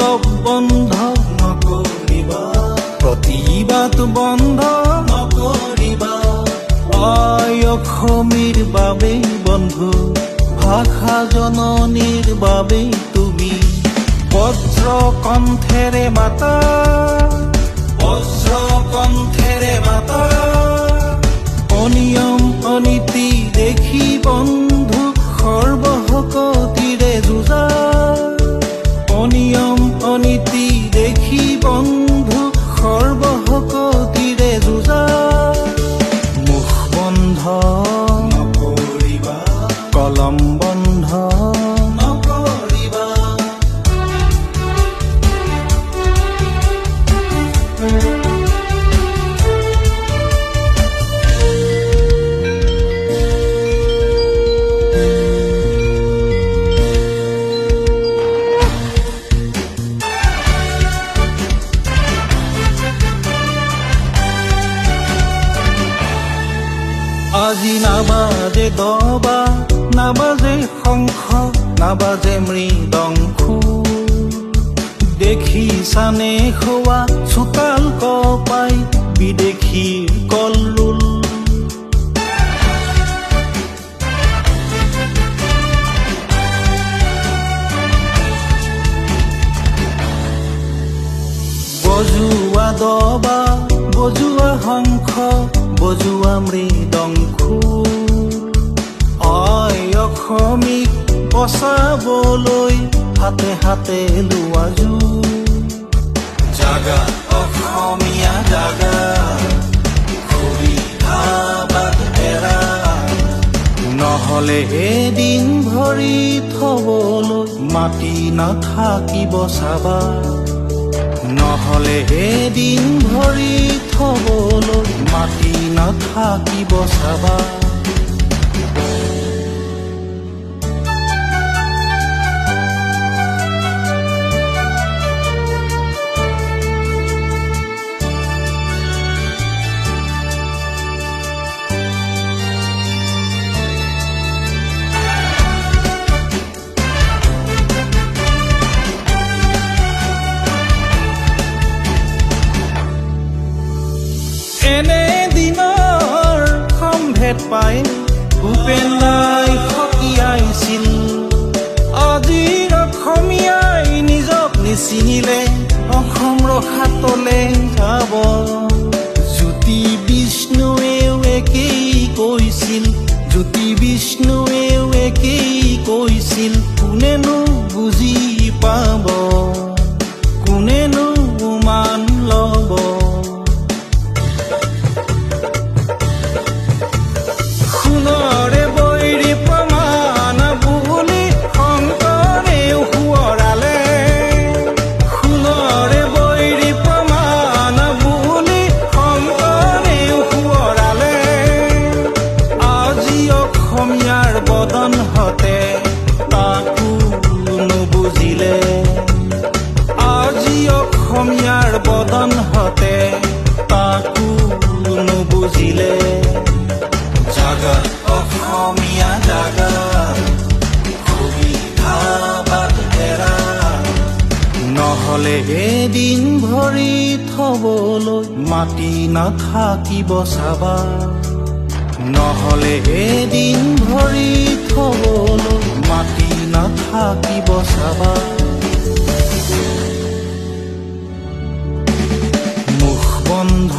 সুলভ বন্ধ নকৰিবা, প্ৰতিবাদ বন্ধ নকৰিবা। অসমীৰ বাবে বন্ধু, ভাষা জননীৰ বাবে তুমি বজ্ৰ কণ্ঠেৰে মাতা, বজ্ৰ কণ্ঠেৰে মাতা। অনিয়ম অনীতি দেখি বন্ধু সৰ্বশক্তিৰে যুঁজা, অনিয়ম অনীতি দেখি বন্ধু সৰ্বশক্তিৰে যুঁজা। মুখ বন্ধ নকৰিবা, কলম বন্ধ নকৰিবা। আজি নাবাজে দবা, নাবাজে শংখ, নাবাজে মৃদংশ। দেখিছানে খোৱা চোতাল কপাই বিদেশীৰ কল্লোল। বজোৱা দবা, বজোৱা শংখ, বজোৱা মৃদংশ। অসমীক বচাবলৈ হাতে হাতে লোৱা যুঁজ। জাগা অসমীয়া জাগা, সুবিধাবাদ এৰা, নহ'লে এদিন ভৰি থবলৈ মাটি নাথাকিব চাবা, নহ'লে এদিন ভৰি থবলৈ মাটি নাথাকিব চাবা। এনে দিনৰ সম্ভেদ পাই ভূপেন দাই সকীয়াইছিল। আজিৰ অসমীয়াই নিজক নিচিনিলে অসম ৰখাতলে যাব। জ্যোতি বিষ্ণুৱেও একেই কৈছিল, জ্যোতি বিষ্ণুৱেও একেই কৈছিল। কোনেনো বুজি পাব, কোনেনো মান ল'ব। সোণৰে বৈৰী প্ৰমাণ বুলি শংকৰেও সোঁৱৰালে, সোণৰে বৈৰী প্ৰমাণ বুলি শংকৰেও সোঁৱৰালে। আজি অসমীয়াৰ বদন হতে তাকো নুবুজিলে, আজি অসমীয়াৰ বদন হতে তাকো নুবুজিলে। জাগা অসমীয়া জাগা, সুবিধাবাদ এৰা, নহ'লে এদিন ভৰি থবলৈ মাটি নাথাকিব চাবা, নহ'লে এদিন ভৰি থবলৈ মাটি নাথাকিব চাবা। মুখ বন্ধ